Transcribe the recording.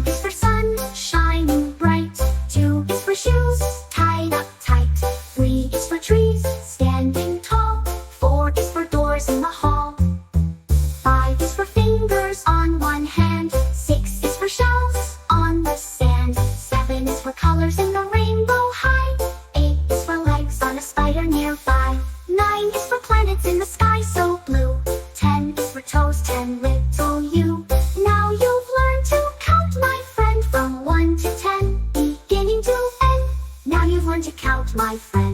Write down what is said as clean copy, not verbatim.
is for sun, shining bright. 2 is for shoes, tied up tight. 3 is for trees, standing tall. 4 is for doors in the hall. 5 is for fingers on one hand. 6 is for shells on the sand. 7 is for colors in the rainbow high. 8 is for legs on a spider nearby. 9 is for planets in the sky so blue. 10 is for toes, 10 little you. Now you've learned to count, my friend, from 1 to 10, beginning to end. Now you've learned to count, my friend.